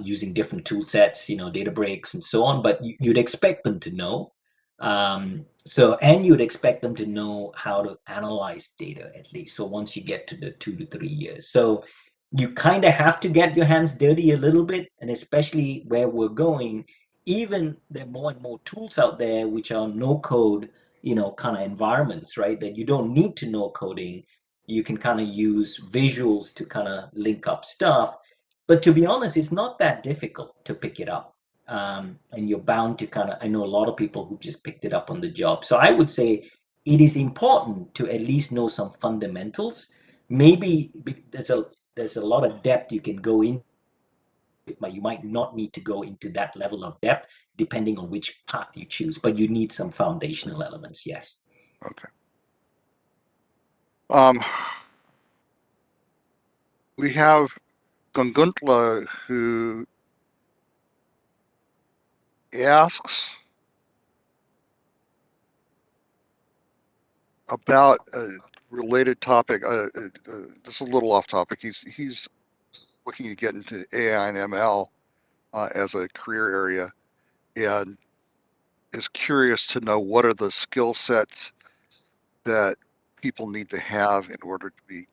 using different tool sets, Databricks and so on. But you'd expect them to know. And you'd expect them to know how to analyze data at least. So once you get to the 2 to 3 years. So you kind of have to get your hands dirty a little bit, and especially where we're going, even there are more and more tools out there which are no code, kind of environments, right? That you don't need to know coding. You can kind of use visuals to kind of link up stuff. But to be honest, it's not that difficult to pick it up. And you're bound to I know a lot of people who just picked it up on the job. So I would say it is important to at least know some fundamentals, Maybe there's a lot of depth you can go in, but you might not need to go into that level of depth depending on which path you choose. But you need some foundational elements, yes. Okay. Um, we have Gunguntla who asks about a related topic. This is a little off topic. He's looking to get into AI and ML as a career area, and is curious to know what are the skill sets that people need to have in order to be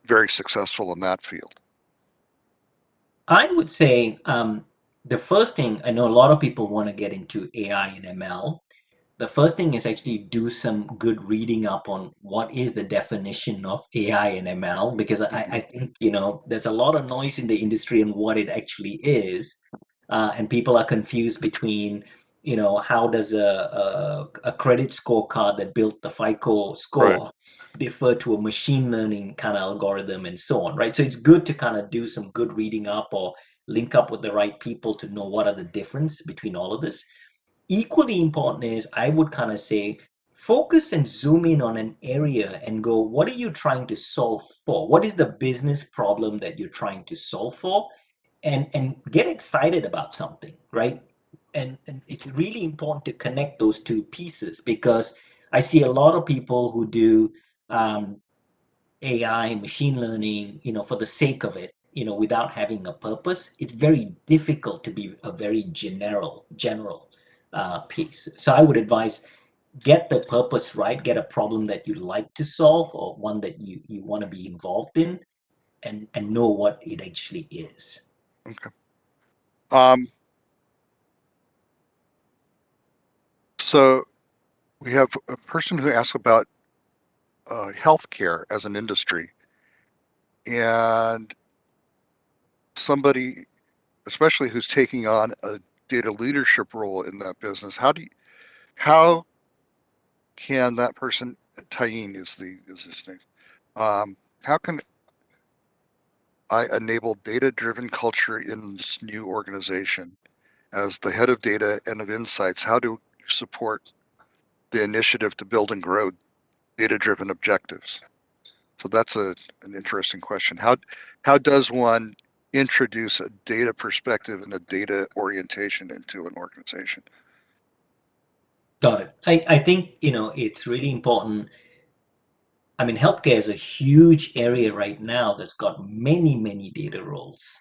very successful in that field. I would say the first thing, I know a lot of people want to get into AI and ML. The first thing is actually do some good reading up on what is the definition of AI and ML, because I think, there's a lot of noise in the industry on what it actually is. And people are confused between, how does a credit scorecard that built the FICO Right. score differ to a machine learning kind of algorithm and so on, right? So it's good to kind of do some good reading up or link up with the right people to know what are the difference between all of this. Equally important is, I would kind of say, focus and zoom in on an area and go, what are you trying to solve for? What is the business problem that you're trying to solve for? And get excited about something, right? And it's really important to connect those two pieces, because I see a lot of people who do um, AI, machine learning, for the sake of it, without having a purpose. It's very difficult to be a very general piece. So I would advise, get the purpose right, get a problem that you like to solve or one that you want to be involved in, and know what it actually is. Okay. Um, so we have a person who asks about healthcare as an industry, and somebody, especially who's taking on a data leadership role in that business. How can that person, Tayin is his name, how can I enable data-driven culture in this new organization? As the head of data and of insights, how do you support the initiative to build and grow data-driven objectives? So that's an interesting question. How does one introduce a data perspective and a data orientation into an organization? Got it. I think, it's really important. I mean, healthcare is a huge area right now that's got many, many data roles.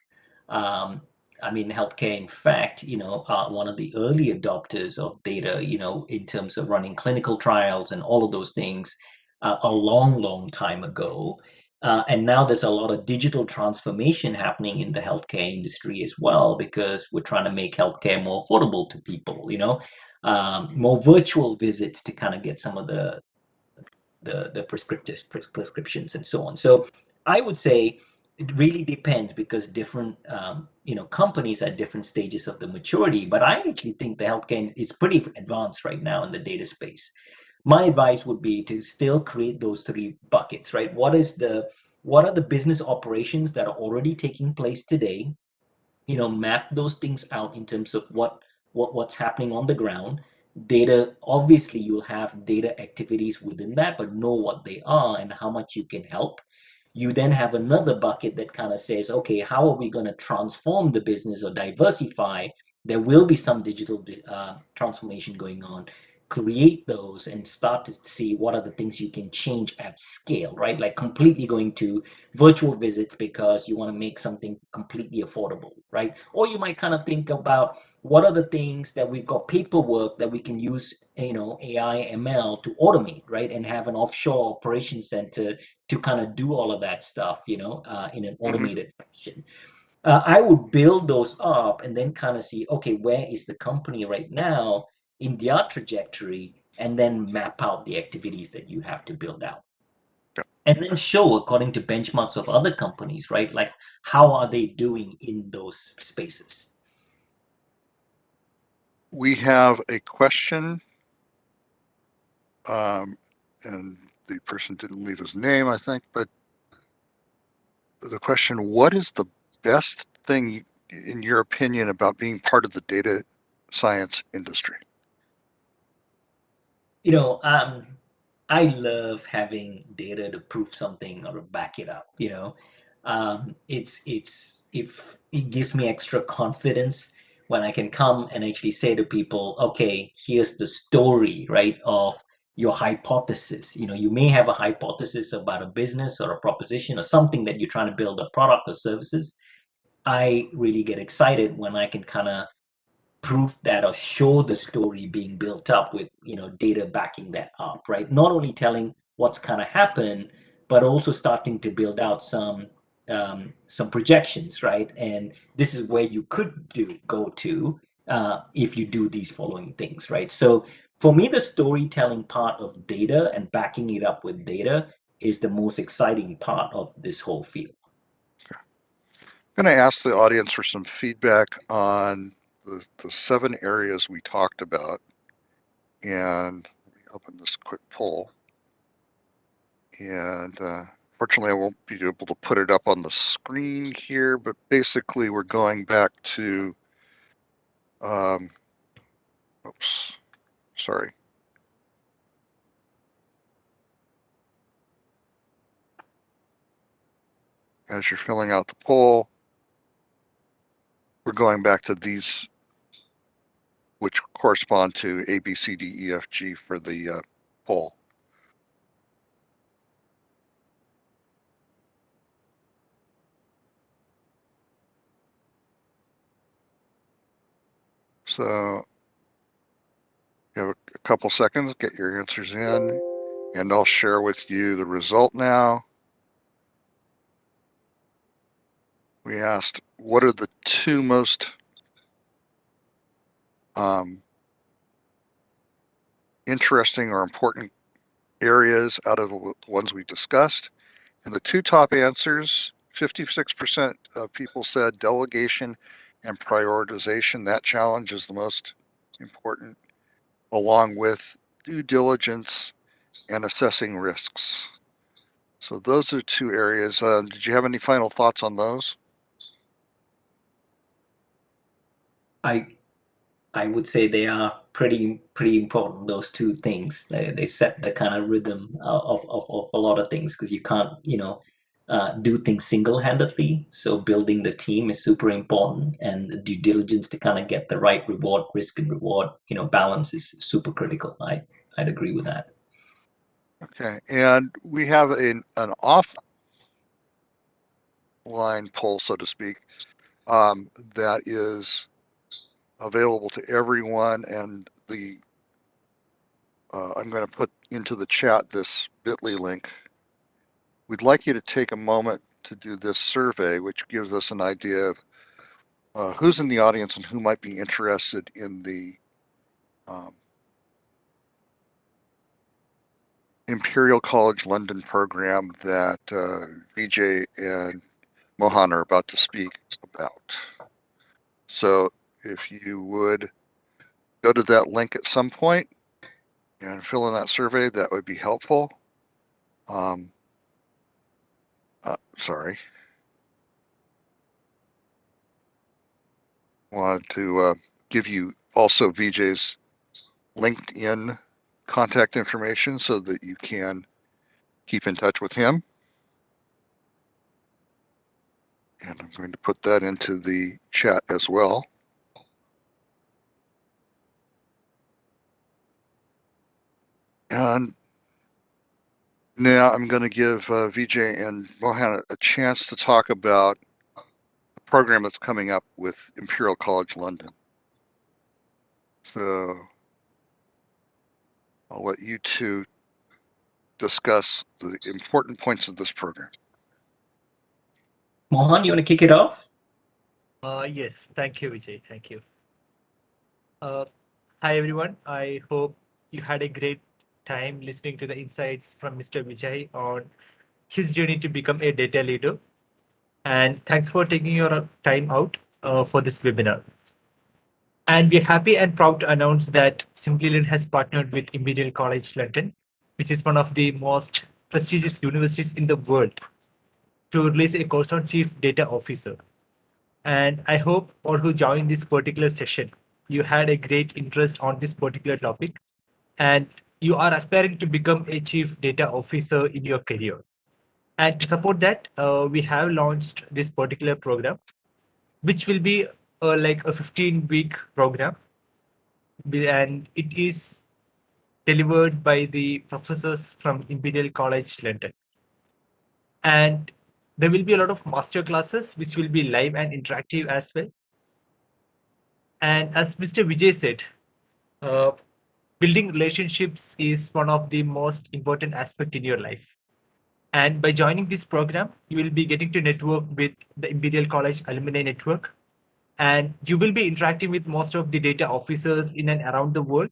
Um, I mean, healthcare, in fact, are one of the early adopters of data, in terms of running clinical trials and all of those things a long, long time ago. And now there's a lot of digital transformation happening in the healthcare industry as well, because we're trying to make healthcare more affordable to people, more virtual visits to kind of get some of the prescriptions and so on. So I would say it really depends, because different companies at different stages of the maturity. But I actually think the healthcare is pretty advanced right now in the data space. My advice would be to still create those three buckets, right? What are the business operations that are already taking place today? Map those things out in terms of what's happening on the ground. Data, obviously you'll have data activities within that, but know what they are and how much you can help. You then have another bucket that kind of says, okay, how are we going to transform the business or diversify? There will be some digital transformation going on. Create those and start to see what are the things you can change at scale, right? Like completely going to virtual visits because you want to make something completely affordable, right? Or you might kind of think about, what are the things that we've got paperwork that we can use, AI, ML to automate, right? And have an offshore operation center to kind of do all of that stuff, in an Mm-hmm. automated fashion. I would build those up and then kind of see, okay, where is the company right now in their trajectory, and then map out the activities that you have to build out. Yeah. And then show according to benchmarks of other companies, right? Like, how are they doing in those spaces? We have a question, and the person didn't leave his name, I think, but the question, what is the best thing, in your opinion, about being part of the data science industry? I love having data to prove something or to back it up. It gives me extra confidence when I can come and actually say to people, okay, here's the story, right, of your hypothesis. You may have a hypothesis about a business or a proposition or something that you're trying to build, a product or services. I really get excited when I can kind of prove that or show the story being built up with data backing that up, right? Not only telling what's going to happen, but also starting to build out some projections, right? And this is where you could go to if you do these following things, right? So for me, the storytelling part of data and backing it up with data is the most exciting part of this whole field. I'm going to ask the audience for some feedback on the 7 areas we talked about. And let me open this quick poll. And fortunately, I won't be able to put it up on the screen here, but basically we're going back to, oops, sorry. As you're filling out the poll, we're going back to these, which correspond to A, B, C, D, E, F, G for the poll. So you have a couple seconds, get your answers in, and I'll share with you the result now. We asked, what are the 2 most interesting or important areas out of the ones we discussed? And the 2 top answers, 56% of people said delegation and prioritization. That challenge is the most important, along with due diligence and assessing risks. So those are 2 areas. Did you have any final thoughts on those? I would say they are pretty important. Those 2 things, they set the kind of rhythm of a lot of things, because you can't do things single-handedly. So building the team is super important, and the due diligence to kind of get the right risk and reward balance is super critical. I'd agree with that. Okay, and we have an offline poll, so to speak, that is available to everyone, and I'm going to put into the chat this bit.ly link. We'd like you to take a moment to do this survey, which gives us an idea of who's in the audience and who might be interested in the Imperial College London program that Vijay and Mohan are about to speak about. So if you would go to that link at some point and fill in that survey, that would be helpful. Sorry. Wanted to give you also Vijay's LinkedIn contact information so that you can keep in touch with him. And I'm going to put that into the chat as well. And now I'm going to give Vijay and Mohan a chance to talk about the program that's coming up with Imperial College London. So I'll let you 2 discuss the important points of this program. Mohan, you want to kick it off? Yes, thank you, Vijay. Thank you. Hi, everyone. I hope you had a great time listening to the insights from Mr. Vijay on his journey to become a data leader. And thanks for taking your time out for this webinar. And we're happy and proud to announce that Simplilearn has partnered with Imperial College London, which is one of the most prestigious universities in the world, to release a course on Chief Data Officer. And I hope all who joined this particular session, you had a great interest on this particular topic, and you are aspiring to become a Chief Data Officer in your career. And to support that, we have launched this particular program, which will be like a 15-week program, and it is delivered by the professors from Imperial College London. And there will be a lot of master classes which will be live and interactive as well. And as Mr. Vijay said, uh, building relationships is one of the most important aspect in your life. And by joining this program, you will be getting to network with the Imperial College Alumni Network, and you will be interacting with most of the data officers in and around the world,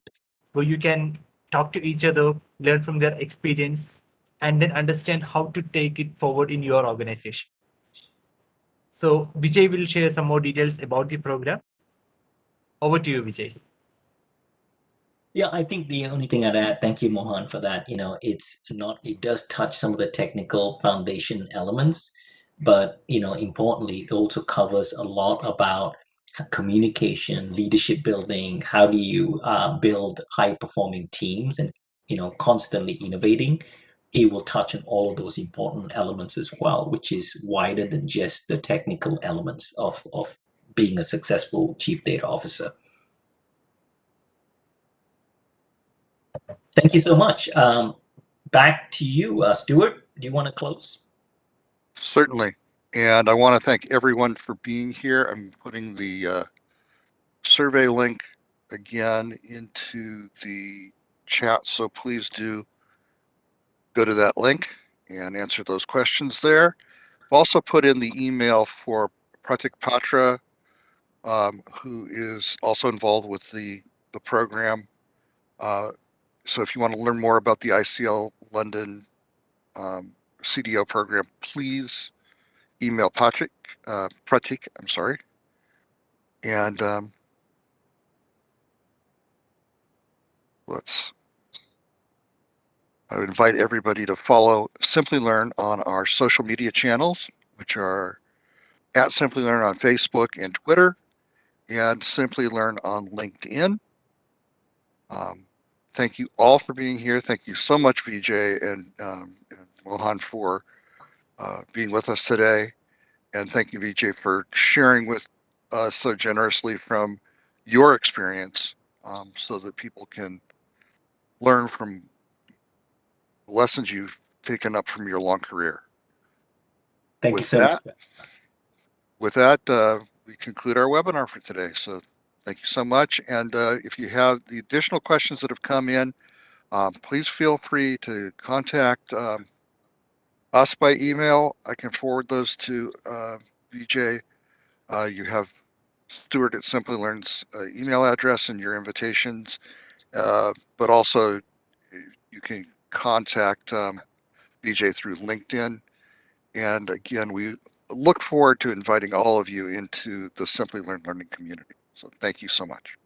where you can talk to each other, learn from their experience, and then understand how to take it forward in your organization. So Vijay will share some more details about the program. Over to you, Vijay. Yeah, I think the only thing I'd add, thank you, Mohan, for that. It does touch some of the technical foundation elements, but importantly, it also covers a lot about communication, leadership building. How do you build high performing teams, and constantly innovating? It will touch on all of those important elements as well, which is wider than just the technical elements of being a successful chief data officer. Thank you so much. Back to you, Stuart. Do you want to close? Certainly. And I want to thank everyone for being here. I'm putting the survey link again into the chat, so please do go to that link and answer those questions there. I've also put in the email for Pratik Patra, who is also involved with the program. So if you want to learn more about the ICL London CDO program, please email Pratik, I'm sorry. And I would invite everybody to follow Simplilearn on our social media channels, which are at Simplilearn on Facebook and Twitter, and Simplilearn on LinkedIn. Thank you all for being here. Thank you so much, Vijay and Mohan, for being with us today. And thank you, Vijay, for sharing with us so generously from your experience, so that people can learn from lessons you've taken up from your long career. Thank you so much. With that, we conclude our webinar for today. So thank you so much. And if you have the additional questions that have come in, please feel free to contact us by email. I can forward those to Vijay. You have Stuart at Simplilearn's email address and your invitations, but also you can contact Vijay through LinkedIn. And again, we look forward to inviting all of you into the Simplilearn learning community. So thank you so much.